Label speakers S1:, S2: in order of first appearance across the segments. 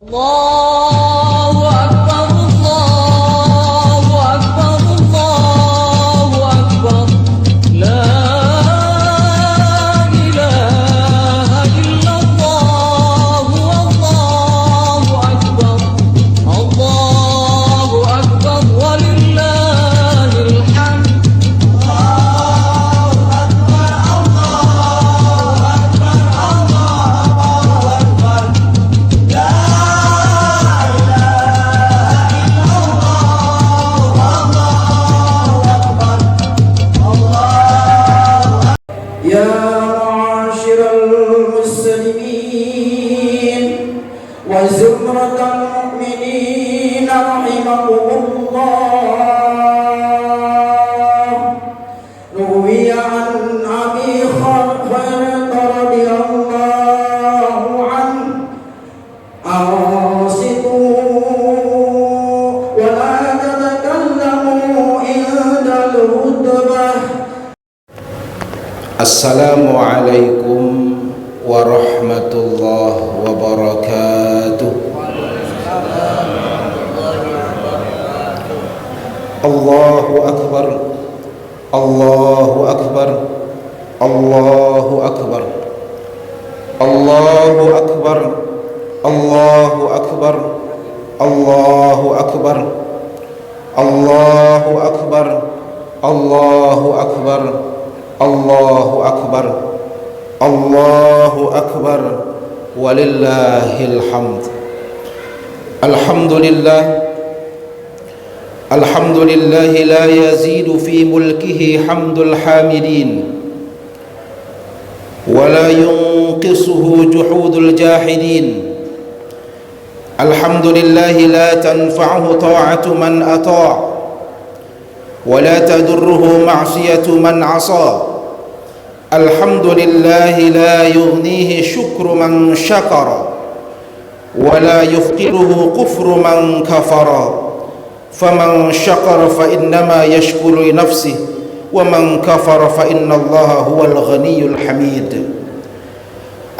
S1: Allahu Akbar, Allahu Akbar, Allahu Akbar. La ilaha illallah, Allahu Akbar. Allahu Akbar, walillahil hamd. Allahu Akbar, Allahu Akbar, Allahu Akbar.
S2: يا معاشر المسلمين وزمرة المؤمنين رحمكم الله. روي عن أبي هريرة رضي الله عنه: أنصتوا ولا تتكلموا عند الخطبة.
S3: Assalamualaikum warahmatullahi wabarakatuh. Allahu Akbar, Allahu Akbar, Allahu Akbar, Allahu Akbar, Allahu Akbar, Allahu Akbar, Allahu Akbar, Allahu Akbar, Allahu Akbar, Allahu Akbar, walillahil hamd. Alhamdulillah, alhamdulillah la yazidu fi mulkihi hamdul hamidin wa la yunqisuhu juhudul jahidin. Alhamdulillah la tanfa'uhu ta'atu man ata' ولا تضره معصية من عصى. الحمد لله لا يغنيه شكر من شكر ولا يفقره كفر من كفر. فمن شكر فإنما يشكر لنفسه ومن كفر فإن الله هو الغني الحميد.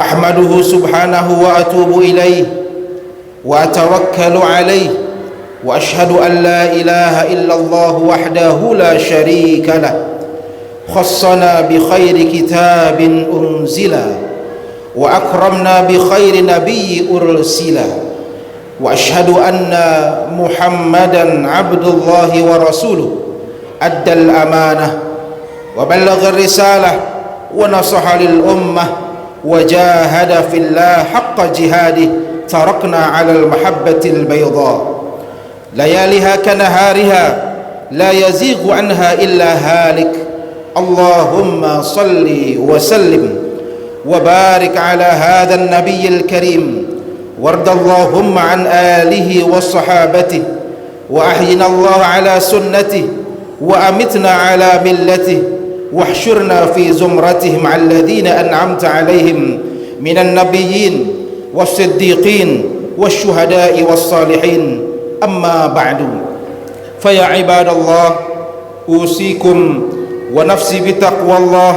S3: أحمده سبحانه وأتوب إليه وأتوكل عليه وأشهد أن لا إله إلا الله وحده لا شريك له. خصنا بخير كتاب أنزل وأكرمنا بخير نبي أرسل. وأشهد أن محمدا عبد الله ورسوله أدى الأمانة وبلغ الرسالة ونصح للأمة وجاهد في الله حق جهاده. تركنا على المحبة البيضاء ليالها كنهارها لا يزيغ عنها إلا هالك. اللهم صل وسلم وبارك على هذا النبي الكريم، وارض اللهم عن آله وصحابته، وأحينا الله على سنته، وأمتنا على ملته، واحشرنا في زمرته مع الذين أنعمت عليهم من النبيين والصديقين والشهداء والصالحين. أما بعد، فيا عباد الله، أوصيكم ونفسي بتقوى الله.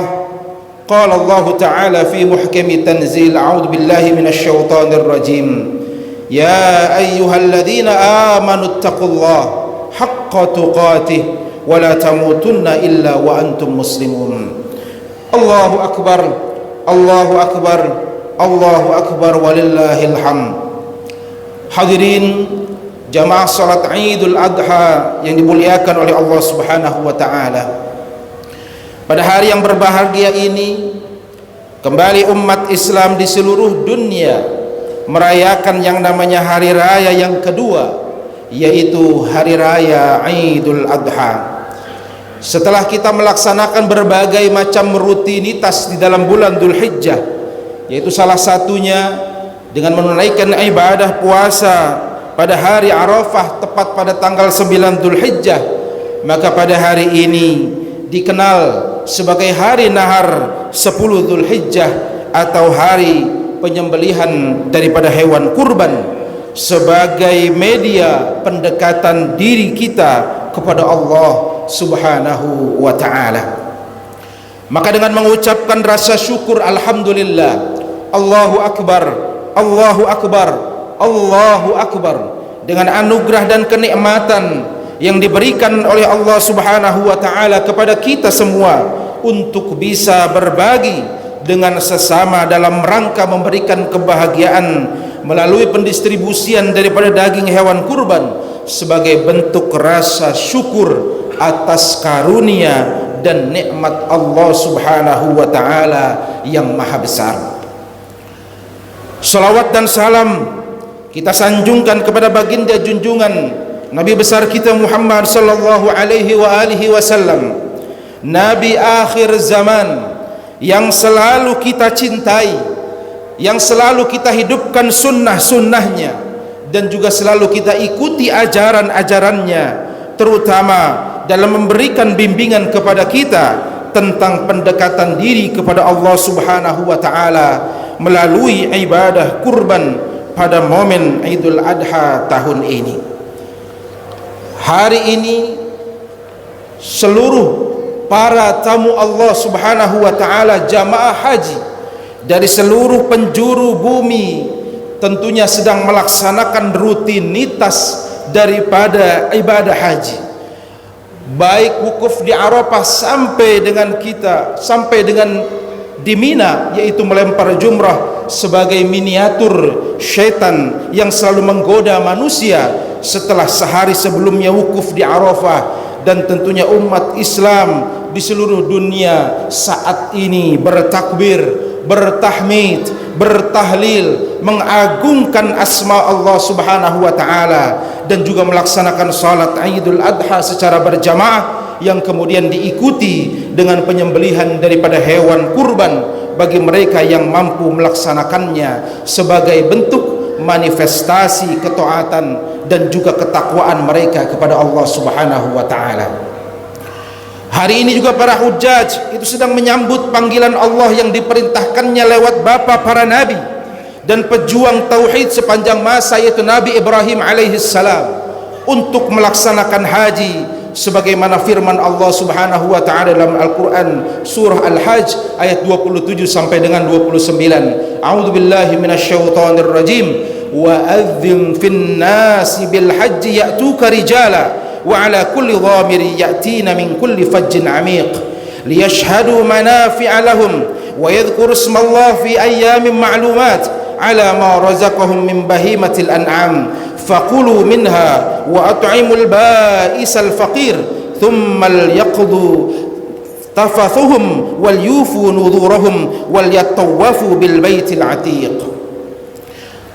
S3: قال الله تعالى في محكم تنزيل: أعوذ بالله من الشيطان الرجيم. يا أيها الذين آمنوا اتقوا الله حق تقاته ولا تموتن إلا وأنتم مسلمون. الله أكبر، الله أكبر، الله أكبر، ولله الحمد. Hadirin jamaah salat Idul Adha yang dimuliakan oleh Allah Subhanahu wa taala. Pada hari yang berbahagia ini, kembali umat Islam di seluruh dunia merayakan yang namanya hari raya yang kedua, yaitu hari raya Idul Adha. Setelah kita melaksanakan berbagai macam rutinitas di dalam bulan Dzulhijjah, yaitu salah satunya dengan menunaikan ibadah puasa pada hari Arafah tepat pada tanggal 9 Dzulhijjah, maka pada hari ini dikenal sebagai hari nahar 10 Dzulhijjah atau hari penyembelihan daripada hewan kurban, sebagai media pendekatan diri kita kepada Allah Subhanahu wa ta'ala. Maka dengan mengucapkan rasa syukur, alhamdulillah, Allahu Akbar, Allahu Akbar, Allahu Akbar, dengan anugerah dan kenikmatan yang diberikan oleh Allah Subhanahu wa taala kepada kita semua untuk bisa berbagi dengan sesama dalam rangka memberikan kebahagiaan melalui pendistribusian daripada daging hewan kurban sebagai bentuk rasa syukur atas karunia dan nikmat Allah Subhanahu wa taala yang maha besar. Salawat dan salam kita sanjungkan kepada baginda junjungan Nabi besar kita Muhammad sallallahu alaihi wasallam, Nabi akhir zaman yang selalu kita cintai, yang selalu kita hidupkan sunnah-sunnahnya, dan juga selalu kita ikuti ajaran-ajarannya, terutama dalam memberikan bimbingan kepada kita tentang pendekatan diri kepada Allah Subhanahu wa taala melalui ibadah kurban pada momen Idul Adha tahun ini. Hari ini seluruh para tamu Allah Subhanahu wa taala jamaah haji dari seluruh penjuru bumi tentunya sedang melaksanakan rutinitas daripada ibadah haji, baik wukuf di Arafah sampai dengan di Mina, yaitu melempar jumrah sebagai miniatur syaitan yang selalu menggoda manusia setelah sehari sebelumnya wukuf di Arafah. Dan tentunya umat Islam di seluruh dunia saat ini bertakbir, bertahmid, bertahlil, mengagungkan asma Allah Subhanahu wa taala, dan juga melaksanakan salat Idul Adha secara berjamaah yang kemudian diikuti dengan penyembelihan daripada hewan kurban bagi mereka yang mampu melaksanakannya sebagai bentuk manifestasi ketaatan dan juga ketakwaan mereka kepada Allah Subhanahu wa taala. Hari ini juga para hujjaj itu sedang menyambut panggilan Allah yang diperintahkannya lewat bapa para nabi dan pejuang tauhid sepanjang masa, yaitu Nabi Ibrahim alaihi salam, untuk melaksanakan haji sebagaimana firman Allah Subhanahu wa taala dalam Al-Qur'an surah Al-Hajj ayat 27 sampai dengan 29. A'udzubillahi minasyaitonir rajim. Wa adzim fin nasi bil hajji ya'tuka rijala wa ala kulli dhamiri ya'tina min kulli fajjin 'amiq liyashhadu manafi'a lahum wa yadhkuru ismallahi fi ayyamin ma'lumat ala ma razaqahum min bahimatil an'am faqulu minha wa at'imul ba'isal faqir thumma liyaqdu tafathuhum wal yufu nudhurahum wal yatawafu bil baitil atiq.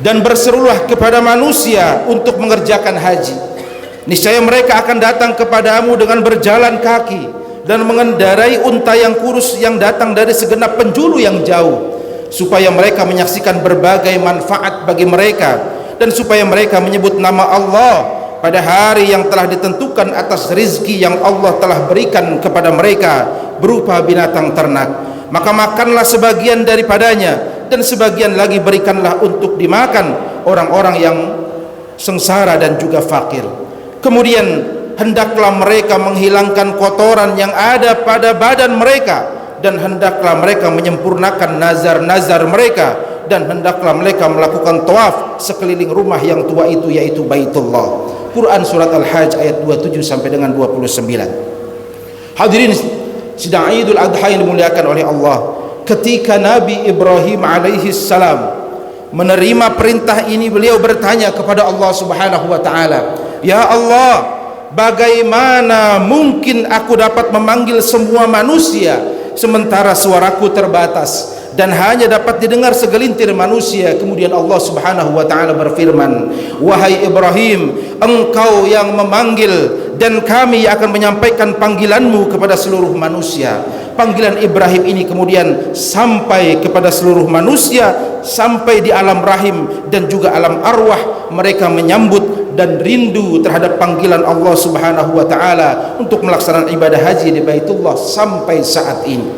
S3: Dan berserulah kepada manusia untuk mengerjakan haji. Niscaya mereka akan datang kepadamu dengan berjalan kaki dan mengendarai unta yang kurus yang datang dari segenap penjuru yang jauh, supaya mereka menyaksikan berbagai manfaat bagi mereka, dan supaya mereka menyebut nama Allah pada hari yang telah ditentukan atas rizki yang Allah telah berikan kepada mereka berupa binatang ternak. Maka makanlah sebagian daripadanya, dan sebagian lagi berikanlah untuk dimakan orang-orang yang sengsara dan juga fakir. Kemudian hendaklah mereka menghilangkan kotoran yang ada pada badan mereka, dan hendaklah mereka menyempurnakan nazar-nazar mereka, dan hendaklah mereka melakukan tawaf sekeliling rumah yang tua itu, yaitu Baitullah. Quran surat Al-Hajj ayat 27 sampai dengan 29. Hadirin sidang Idul Adha yang dimuliakan oleh Allah, ketika Nabi Ibrahim alaihi salam menerima perintah ini, beliau bertanya kepada Allah Subhanahu wa taala, "Ya Allah, bagaimana mungkin aku dapat memanggil semua manusia sementara suaraku terbatas dan hanya dapat didengar segelintir manusia?" Kemudian Allah Subhanahu wa taala berfirman, "Wahai Ibrahim, engkau yang memanggil dan kami akan menyampaikan panggilanmu kepada seluruh manusia." Panggilan Ibrahim ini kemudian sampai kepada seluruh manusia, sampai di alam rahim dan juga alam arwah. Mereka menyambut dan rindu terhadap panggilan Allah Subhanahu wa taala untuk melaksanakan ibadah haji di Baitullah sampai saat ini.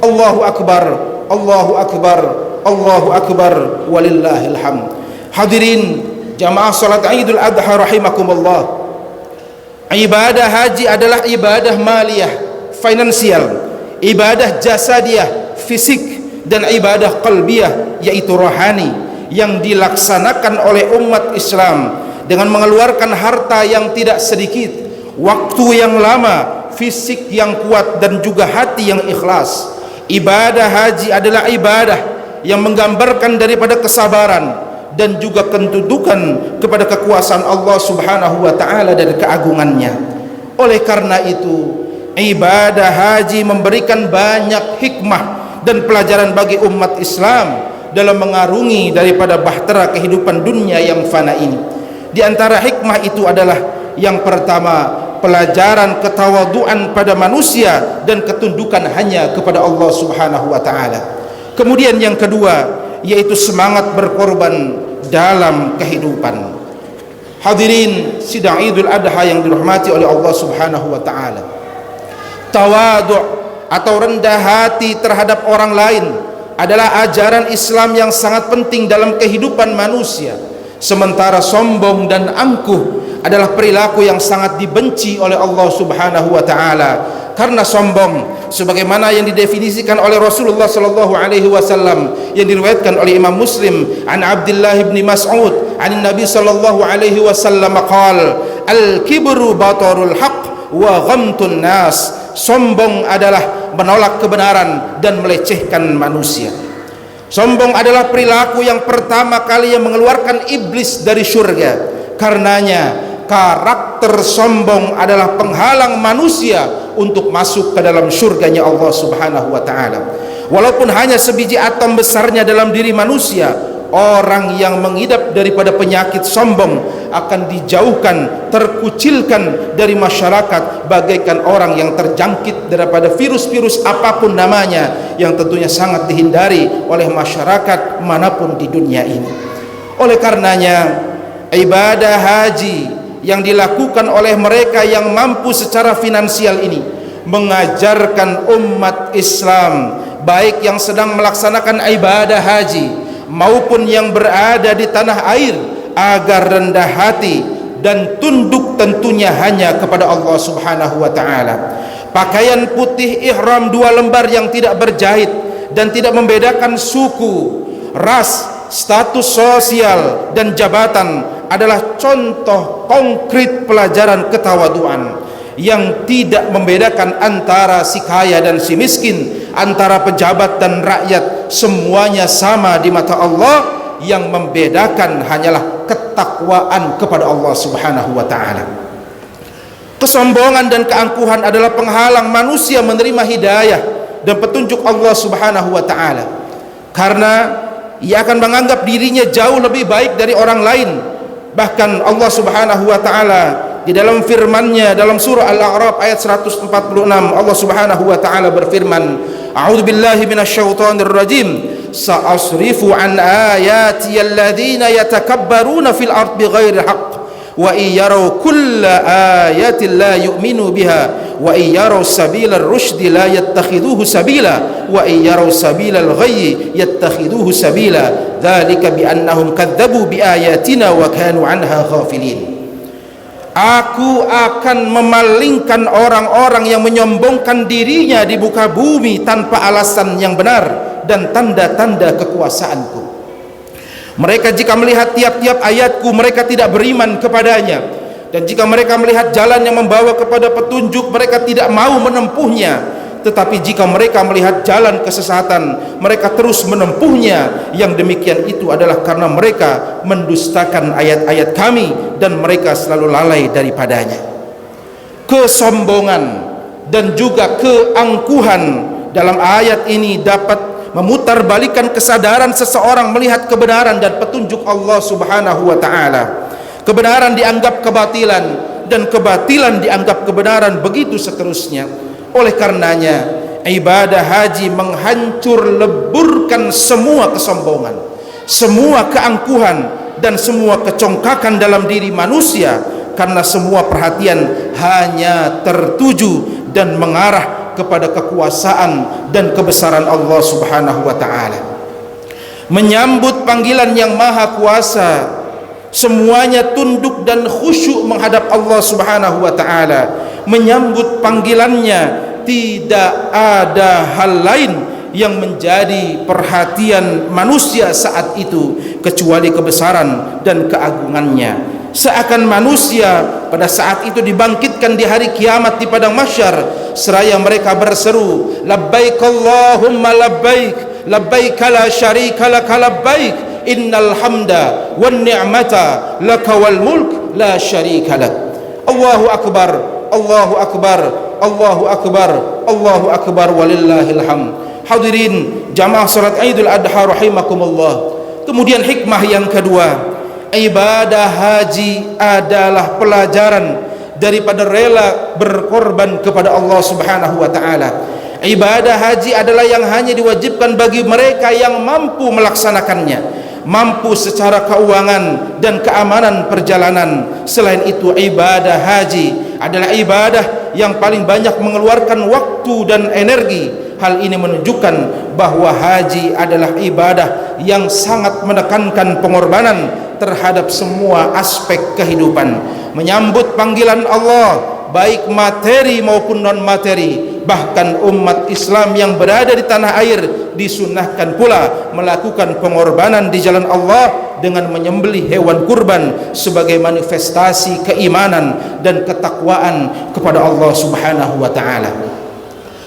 S3: Allahu akbar, Allahu akbar, Allahu akbar, walillahil hamd. Hadirin jamaah salat Idul Adha rahimakumullah, ibadah haji adalah ibadah maliyah, finansial, ibadah jasadiah, fisik, dan ibadah qalbiyah, yaitu rohani, yang dilaksanakan oleh umat Islam dengan mengeluarkan harta yang tidak sedikit, waktu yang lama, fisik yang kuat, dan juga hati yang ikhlas. Ibadah haji adalah ibadah yang menggambarkan daripada kesabaran dan juga ketundukan kepada kekuasaan Allah Subhanahu wa taala dan keagungannya. Oleh karena itu, ibadah haji memberikan banyak hikmah dan pelajaran bagi umat Islam dalam mengarungi daripada bahtera kehidupan dunia yang fana ini. Di antara hikmah itu adalah yang pertama, pelajaran ketawaduan pada manusia dan ketundukan hanya kepada Allah Subhanahu wa taala. Kemudian yang kedua, yaitu semangat berkorban dalam kehidupan. Hadirin sidang Idul Adha yang dirahmati oleh Allah Subhanahu wa taala. Tawadhu' atau rendah hati terhadap orang lain adalah ajaran Islam yang sangat penting dalam kehidupan manusia. Sementara sombong dan angkuh adalah perilaku yang sangat dibenci oleh Allah Subhanahu wa taala. Karena sombong sebagaimana yang didefinisikan oleh Rasulullah sallallahu alaihi wasallam yang diriwayatkan oleh Imam Muslim an Abdullah bin Mas'ud an Nabi sallallahu alaihi wasallam qala al-kibru batarul haqq wa ghamtun nas. Sombong adalah menolak kebenaran dan melecehkan manusia. Sombong adalah perilaku yang pertama kali yang mengeluarkan iblis dari surga. Karenanya karakter sombong adalah penghalang manusia untuk masuk ke dalam surganya Allah Subhanahu wa taala. Walaupun hanya sebiji atom besarnya dalam diri manusia, orang yang mengidap daripada penyakit sombong akan dijauhkan, terkucilkan dari masyarakat bagaikan orang yang terjangkit daripada virus-virus apapun namanya, yang tentunya sangat dihindari oleh masyarakat manapun di dunia ini. Oleh karenanya, ibadah haji yang dilakukan oleh mereka yang mampu secara finansial ini mengajarkan umat Islam, baik yang sedang melaksanakan ibadah haji maupun yang berada di tanah air, agar rendah hati dan tunduk tentunya hanya kepada Allah Subhanahu wa taala. Pakaian putih ihram 2 lembar yang tidak berjahit dan tidak membedakan suku, ras, status sosial dan jabatan adalah contoh konkret pelajaran ketawaduan yang tidak membedakan antara si kaya dan si miskin, antara pejabat dan rakyat. Semuanya sama di mata Allah. Yang membedakan hanyalah ketakwaan kepada Allah Subhanahu wa taala. Kesombongan dan keangkuhan adalah penghalang manusia menerima hidayah dan petunjuk Allah Subhanahu wa taala, karena ia akan menganggap dirinya jauh lebih baik dari orang lain. Bahkan Allah Subhanahu wa taala di dalam firman-Nya dalam surah Al-A'raf ayat 146, Allah Subhanahu wa taala berfirman, a'udzubillahi minasyaitonir rajim, sa'asrifu an ayati alladhina yatakabbaruna fil ardi bighairi haqq wa iyaraw kulla ayatin la yu'minu biha wa iyaraw sabilal rusydi la yattakhiduhu sabila wa iyaraw sabilal ghayyi yattakhiduhu sabila dzalika bi annahum kadzdzabu bi ayatina wa kanu anha ghafilin. Aku akan memalingkan orang-orang yang menyombongkan dirinya di muka bumi tanpa alasan yang benar dan tanda-tanda kekuasaanku. Mereka jika melihat tiap-tiap ayatku, mereka tidak beriman kepadanya, dan jika mereka melihat jalan yang membawa kepada petunjuk, mereka tidak mau menempuhnya. Tetapi jika mereka melihat jalan kesesatan, mereka terus menempuhnya. Yang demikian itu adalah karena mereka mendustakan ayat-ayat kami dan mereka selalu lalai daripadanya. Kesombongan dan juga keangkuhan dalam ayat ini dapat memutarbalikan kesadaran seseorang melihat kebenaran dan petunjuk Allah Subhanahu wa taala. Kebenaran dianggap kebatilan dan kebatilan dianggap kebenaran, begitu seterusnya. Oleh karenanya, ibadah haji menghancur leburkan semua kesombongan, semua keangkuhan dan semua kecongkakan dalam diri manusia, karena semua perhatian hanya tertuju dan mengarah kepada kekuasaan dan kebesaran Allah Subhanahu wa taala. Menyambut panggilan yang maha kuasa, semuanya tunduk dan khusyuk menghadap Allah Subhanahu wa taala. Menyambut panggilannya, tidak ada hal lain yang menjadi perhatian manusia saat itu kecuali kebesaran dan keagungannya. Seakan manusia pada saat itu dibangkitkan di hari kiamat di padang mahsyar, seraya mereka berseru, labbaik Allahumma labbaik, labbaik la syarika lak labbaik, innal hamda wan ni'mata laka wal mulk la syarika lak. Allahu akbar, Allahu akbar, Allahu akbar, Allahu akbar walillahil hamd. Hadirin jamaah salat Idul Adha rahimakumullah. Kemudian hikmah yang kedua, ibadah haji adalah pelajaran daripada rela berkorban kepada Allah Subhanahu wa taala. Ibadah haji adalah yang hanya diwajibkan bagi mereka yang mampu melaksanakannya, mampu secara keuangan dan keamanan perjalanan. Selain itu, ibadah haji adalah ibadah yang paling banyak mengeluarkan waktu dan energi. Hal ini menunjukkan bahwa haji adalah ibadah yang sangat menekankan pengorbanan terhadap semua aspek kehidupan. Menyambut panggilan Allah, baik materi maupun non materi. Bahkan umat Islam yang berada di tanah air disunnahkan pula melakukan pengorbanan di jalan Allah dengan menyembelih hewan kurban sebagai manifestasi keimanan dan ketakwaan kepada Allah Subhanahu wa taala.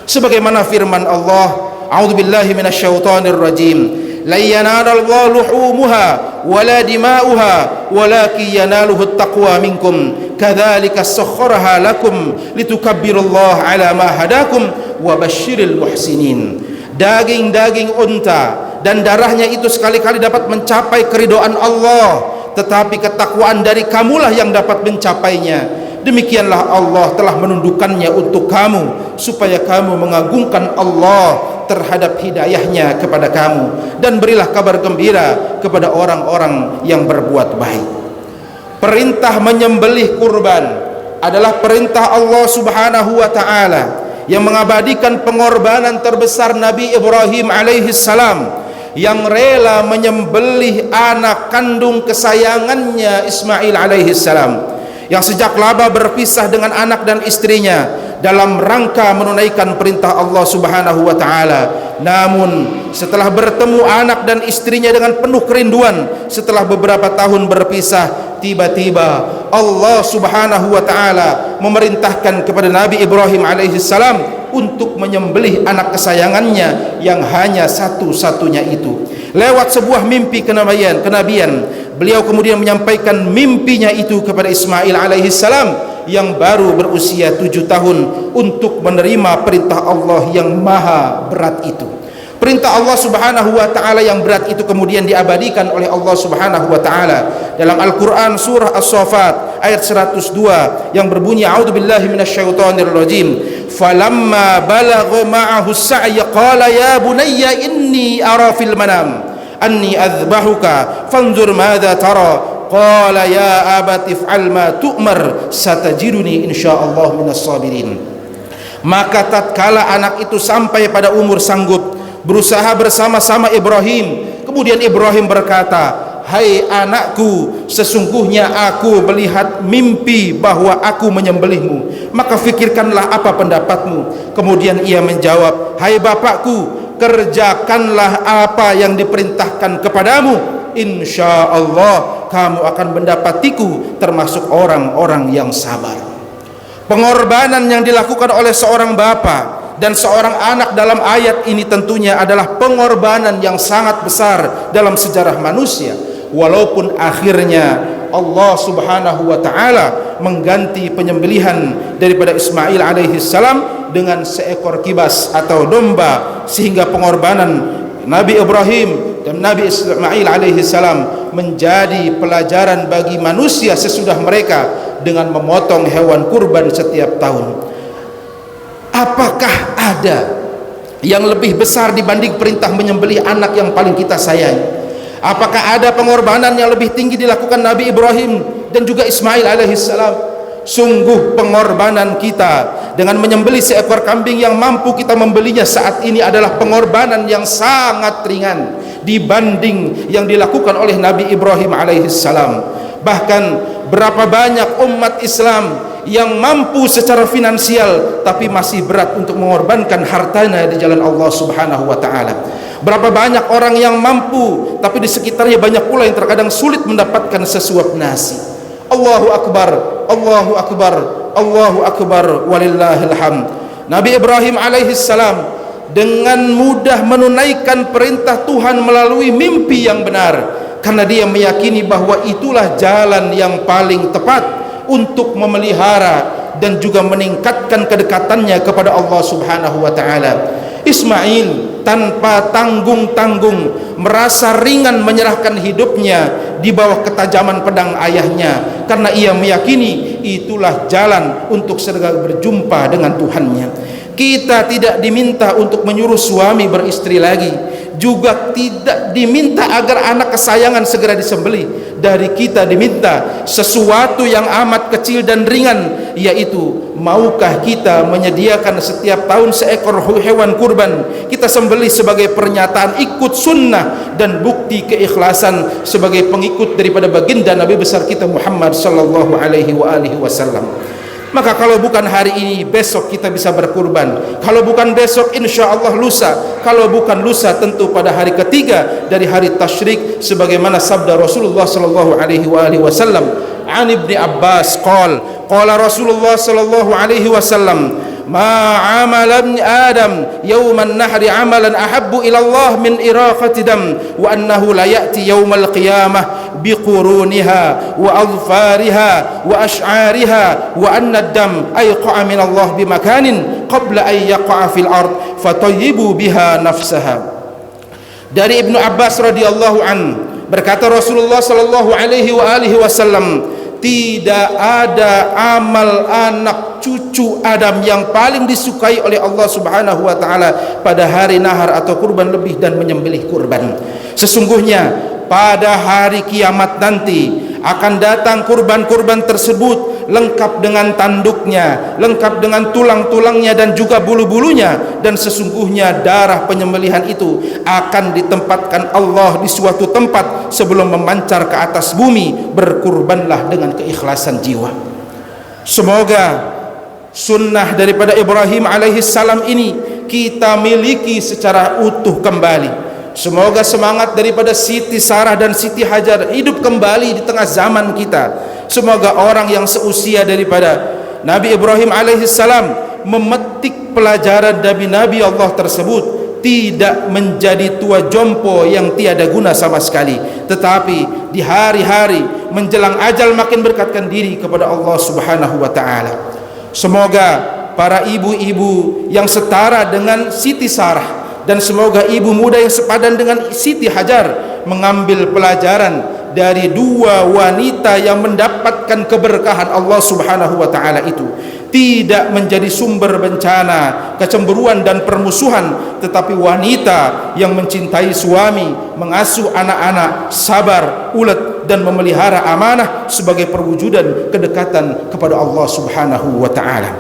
S3: Sebagaimana firman Allah, a'udzubillahi minasyaitonir rajim, la yanalallaha luhumuha wala dima'uha walakin yanaluhu at-taqwa minkum kadzalika sakhkharaha lakum litukabbirullaha ala ma hadakum wa basyiril muhsinin. Daging-daging unta dan darahnya itu sekali-kali dapat mencapai keridhaan Allah, tetapi ketakwaan dari kamulah yang dapat mencapainya. Demikianlah Allah telah menundukkannya untuk kamu supaya kamu mengagungkan Allah terhadap hidayahnya kepada kamu, dan berilah kabar gembira kepada orang-orang yang berbuat baik. Perintah menyembelih kurban adalah perintah Allah Subhanahu wa taala yang mengabadikan pengorbanan terbesar Nabi Ibrahim alaihi salam yang rela menyembelih anak kandung kesayangannya Ismail alaihi salam, yang sejak laba berpisah dengan anak dan istrinya dalam rangka menunaikan perintah Allah Subhanahu wa taala. Namun setelah bertemu anak dan istrinya dengan penuh kerinduan setelah beberapa tahun berpisah, tiba-tiba Allah Subhanahu wa taala memerintahkan kepada Nabi Ibrahim alaihi salam untuk menyembelih anak kesayangannya yang hanya satu-satunya itu. Lewat sebuah mimpi kenabian, beliau kemudian menyampaikan mimpinya itu kepada Ismail alaihi salam yang baru berusia 7 tahun untuk menerima perintah Allah yang maha berat itu. Perintah Allah Subhanahu wa taala yang berat itu kemudian diabadikan oleh Allah Subhanahu wa taala dalam Al-Qur'an surah As-Saffat ayat 102 yang berbunyi, a'udzubillahi minasyaitonir rajim, falamma balagha ma'ahu as-sa'ya qala ya bunayya inni ara fil manam anni adhbahuka fanzur madza tara qala ya abati if'al ma tu'mar satajiduni insyaallah minas sabirin. Maka tatkala anak itu sampai pada umur sanggup berusaha bersama-sama Ibrahim, kemudian Ibrahim berkata, hai anakku, sesungguhnya aku melihat mimpi bahwa aku menyembelihmu, maka fikirkanlah apa pendapatmu. Kemudian ia menjawab, hai bapakku, kerjakanlah apa yang diperintahkan kepadamu, insyaallah kamu akan mendapatiku termasuk orang-orang yang sabar. Pengorbanan yang dilakukan oleh seorang bapa dan seorang anak dalam ayat ini tentunya adalah pengorbanan yang sangat besar dalam sejarah manusia. Walaupun akhirnya Allah Subhanahu wa taala mengganti penyembelihan daripada Ismail alaihi salam dengan seekor kibas atau domba, sehingga pengorbanan Nabi Ibrahim dan Nabi Ismail alaihi salam menjadi pelajaran bagi manusia sesudah mereka dengan memotong hewan kurban setiap tahun. Apakah ada yang lebih besar dibanding perintah menyembelih anak yang paling kita sayangi? Apakah ada pengorbanan yang lebih tinggi dilakukan Nabi Ibrahim dan juga Ismail alaihissalam? Sungguh pengorbanan kita dengan menyembelih seekor kambing yang mampu kita membelinya saat ini adalah pengorbanan yang sangat ringan dibanding yang dilakukan oleh Nabi Ibrahim alaihissalam. Bahkan berapa banyak umat Islam yang mampu secara finansial tapi masih berat untuk mengorbankan hartanya di jalan Allah Subhanahu wa taala. Berapa banyak orang yang mampu tapi di sekitarnya banyak pula yang terkadang sulit mendapatkan sesuap nasi. Allahu akbar, Allahu akbar, Allahu akbar, walillahil hamd. Nabi Ibrahim alaihi salam dengan mudah menunaikan perintah Tuhan melalui mimpi yang benar, karena dia meyakini bahwa itulah jalan yang paling tepat untuk memelihara dan juga meningkatkan kedekatannya kepada Allah Subhanahu wa taala. Ismail tanpa tanggung-tanggung merasa ringan menyerahkan hidupnya di bawah ketajaman pedang ayahnya, karena ia meyakini itulah jalan untuk segera berjumpa dengan Tuhannya. Kita tidak diminta untuk menyuruh suami beristri lagi, juga tidak diminta agar anak kesayangan segera disembelih. Dari kita diminta sesuatu yang amat kecil dan ringan, yaitu maukah kita menyediakan setiap tahun seekor hewan kurban kita sembelih sebagai pernyataan ikut sunnah dan bukti keikhlasan sebagai pengikut daripada baginda Nabi besar kita Muhammad sallallahu alaihi wasallam. Maka kalau bukan hari ini, besok kita bisa berkurban. Kalau bukan besok, insya Allah lusa. Kalau bukan lusa, tentu pada hari ketiga dari hari tasyrik, sebagaimana sabda Rasulullah sallallahu alaihi wasallam. An Ibni Abbas qala Rasulullah sallallahu alaihi wasallam, ma amala ibn Adam yawman nahri amalan ahabbu ila Allah min iraqati dam, wa annahu la ya'ti yawmal qiyamah biquruniha wa adfariha wa ash'ariha, wa anna ad-dam ayqa'a min Allah bimakanin qabla an yaqa'a fil ard fatayyibu biha nafsaha. Dari Ibnu Abbas radhiyallahu an, berkata Rasulullah sallallahu alaihi wasallam, tidak ada amal anak cucu Adam yang paling disukai oleh Allah Subhanahu wa taala pada hari nahar atau kurban lebih dan menyembelih kurban. Sesungguhnya pada hari kiamat nanti akan datang kurban-kurban tersebut lengkap dengan tanduknya, lengkap dengan tulang-tulangnya dan juga bulu-bulunya, dan sesungguhnya darah penyembelihan itu akan ditempatkan Allah di suatu tempat sebelum memancar ke atas bumi. Berkurbanlah dengan keikhlasan jiwa. Semoga sunnah daripada Ibrahim alaihi salam ini kita miliki secara utuh kembali. Semoga semangat daripada Siti Sarah dan Siti Hajar hidup kembali di tengah zaman kita. Semoga orang yang seusia daripada Nabi Ibrahim alaihissalam memetik pelajaran dari Nabi Allah tersebut, tidak menjadi tua jompo yang tiada guna sama sekali, tetapi di hari-hari menjelang ajal makin berkatkan diri kepada Allah Subhanahu wa taala. Semoga para ibu-ibu yang setara dengan Siti Sarah dan semoga ibu muda yang sepadan dengan Siti Hajar mengambil pelajaran dari dua wanita yang mendapatkan keberkahan Allah Subhanahu wa taala itu, tidak menjadi sumber bencana, kecemburuan dan permusuhan, tetapi wanita yang mencintai suami, mengasuh anak-anak, sabar, ulet dan memelihara amanah sebagai perwujudan kedekatan kepada Allah Subhanahu wa taala.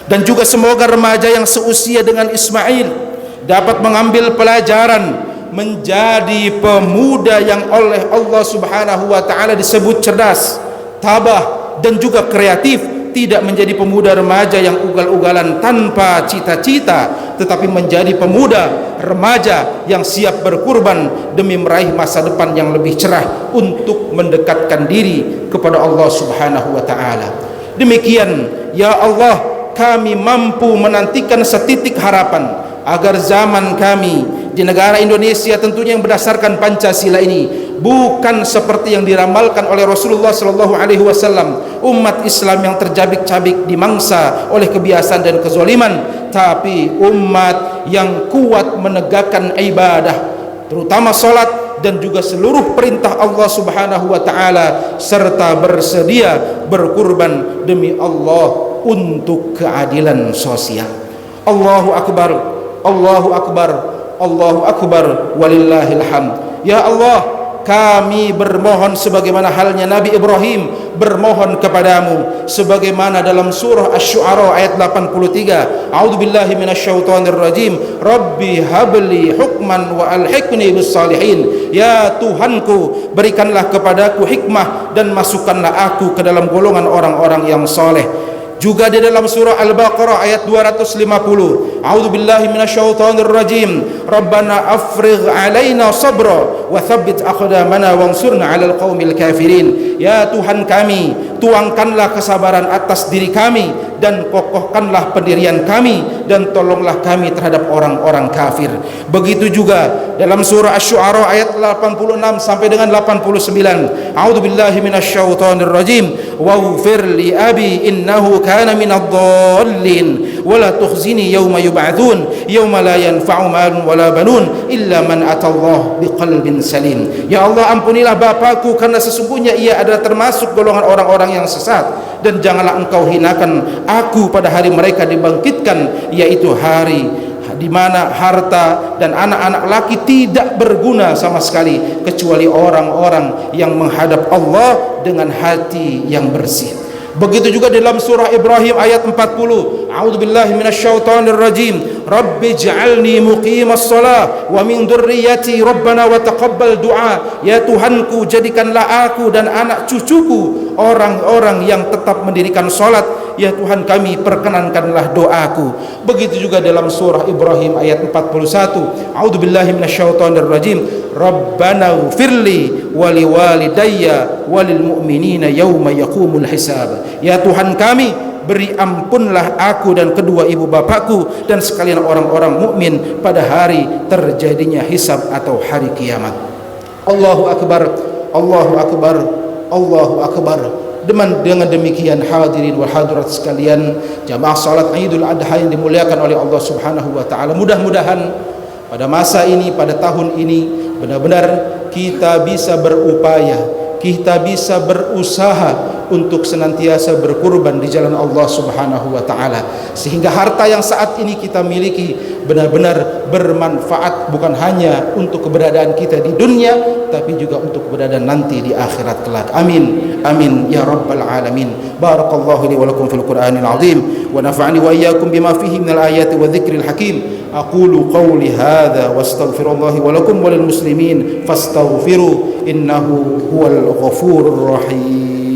S3: Dan juga semoga remaja yang seusia dengan Ismail dapat mengambil pelajaran menjadi pemuda yang oleh Allah Subhanahu wa taala disebut cerdas, tabah dan juga kreatif, tidak menjadi pemuda remaja yang ugal-ugalan tanpa cita-cita, tetapi menjadi pemuda remaja yang siap berkurban demi meraih masa depan yang lebih cerah untuk mendekatkan diri kepada Allah Subhanahu wa taala. Demikian ya Allah, kami mampu menantikan setitik harapan agar zaman kami di negara Indonesia tentunya yang berdasarkan Pancasila ini bukan seperti yang diramalkan oleh Rasulullah sallallahu alaihi wasallam, umat Islam yang tercabik-cabik dimangsa oleh kebiasaan dan kezaliman, tapi umat yang kuat menegakkan ibadah, terutama salat dan juga seluruh perintah Allah Subhanahu wa taala, serta bersedia berkurban demi Allah untuk keadilan sosial. Allahu akbar, Allahu akbar, Allahu akbar, walillahil hamd. Ya Allah, kami bermohon sebagaimana halnya Nabi Ibrahim bermohon kepadamu, sebagaimana dalam surah Asy-Syu'ara ayat 83, a'udzubillahi minasyaitonir rajim, rabbi habli hukman wa alhiqni bis salihin. Ya Tuhanku, berikanlah kepadaku hikmah dan masukkanlah aku ke dalam golongan orang-orang yang saleh. Juga di dalam surah Al-Baqarah ayat 250, a'udzubillahi minasyaitonir rajim, rabbana afrigh alaina sabra wa tsabbit aqdamana wansurna 'alal qaumil kafirin. Ya Tuhan kami, tuangkanlah kesabaran atas diri kami dan kokohkanlah pendirian kami dan tolonglah kami terhadap orang-orang kafir. Begitu juga dalam surah Asy-Syu'ara ayat 86 sampai dengan 89, a'udzubillahi minasyaitonir rajim, waghfir li abi innahu kana minadh-dhallin wa la tukhzini yawma yub'atsun yawma la yanfa'u malun wala banun illa man atallaha biqalbin salim. Ya Allah, ampunilah bapakku karena sesungguhnya ia adalah termasuk golongan orang-orang yang sesat, dan janganlah engkau hinakan aku pada hari mereka dibangkitkan, yaitu hari di mana harta dan anak-anak laki tidak berguna sama sekali kecuali orang-orang yang menghadap Allah dengan hati yang bersih. Begitu juga dalam surah Ibrahim ayat 40, a'udzubillahi minasyaitonir rajim, rabbi ij'alni muqimas shalah wa min dzurriyyati rabbana wa taqabbal du'a. Ya Tuhanku, jadikanlah aku dan anak cucuku orang-orang yang tetap mendirikan salat. Ya Tuhan kami, perkenankanlah doaku. Begitu juga dalam surah Ibrahim ayat 41, a'udzubillahi minasyaitonir rajim, rabbana ighfirli wa liwalidayya walil mu'minina yauma yaqumul hisab. Ya Tuhan kami, beri ampunlah aku dan kedua ibu bapakku dan sekalian orang-orang mukmin pada hari terjadinya hisab atau hari kiamat. Allahu akbar, Allahu akbar, Allahu akbar. Dengan demikian hadirin wal hadirat sekalian, jamaah salat Idul Adha yang dimuliakan oleh Allah Subhanahu wa taala, mudah-mudahan pada masa ini, pada tahun ini benar-benar kita bisa berupaya, kita bisa berusaha untuk senantiasa berkurban di jalan Allah Subhanahu wa taala, sehingga harta yang saat ini kita miliki benar-benar bermanfaat bukan hanya untuk keberadaan kita di dunia, tapi juga untuk keberadaan nanti di akhirat kelak. Amin amin ya rabbal alamin. Barakallahu li wa lakum fil Qur'anil azim wa nafa'ani wa iyyakum bima fihi minal ayati wa dzikril hakim. Aqulu qawli hadza wastaghfirullahi wa lakum wa lil muslimin fastaghfiru innahu huwal ghafurur rahim.